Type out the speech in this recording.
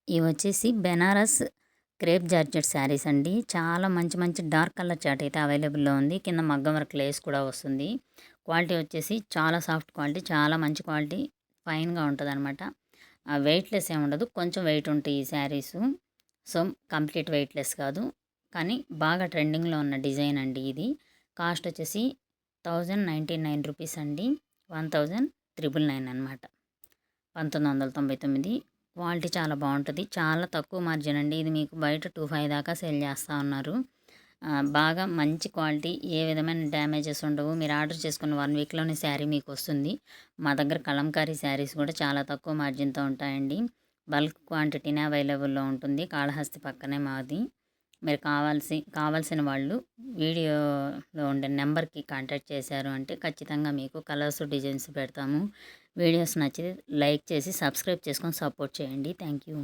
ఇవి వచ్చేసి Banaras crepe georgette saris అండి. చాలా మంచి మంచి డార్క్ కలర్ చార్ట్ అయితే అవైలబుల్లో ఉంది. కింద మగ్గం వర్క్ లేస్ కూడా వస్తుంది. క్వాలిటీ వచ్చేసి చాలా సాఫ్ట్ క్వాలిటీ, చాలా మంచి క్వాలిటీ, ఫైన్గా ఉంటుంది అనమాట. వెయిట్లెస్ ఏమి ఉండదు, కొంచెం వెయిట్ ఉంటాయి ఈ శారీసు. సో కంప్లీట్ వెయిట్లెస్ కాదు, కానీ బాగా ట్రెండింగ్లో ఉన్న డిజైన్ అండి ఇది. కాస్ట్ వచ్చేసి 1099 రూపీస్ అండి. 1999 అనమాట, 1999. క్వాలిటీ చాలా బాగుంటుంది, చాలా తక్కువ మార్జిన్ అండి. ఇది మీకు బయట 25 దాకా సేల్ చేస్తూ ఉన్నారు. బాగా మంచి క్వాలిటీ, ఏ విధమైన డ్యామేజెస్ ఉండవు. మీరు ఆర్డర్ చేసుకున్న 1 వీక్లోనే శారీ మీకు వస్తుంది. మా దగ్గర కలంకారీ శారీస్ కూడా చాలా తక్కువ మార్జిన్తో ఉంటాయండి. బల్క్ క్వాంటిటీనే అవైలబుల్లో ఉంటుంది. కాళహస్తి పక్కనే మాది. మీరు కావాల్సిన వాళ్ళు వీడియోలో ఉండే నెంబర్కి కాంటాక్ట్ చేశారు అంటే ఖచ్చితంగా మీకు కలర్స్ డిజైన్స్ పెడతాము. వీడియోస్ నచ్చితే లైక్ చేసి సబ్స్క్రైబ్ చేసుకొని సపోర్ట్ చేయండి. Thank you.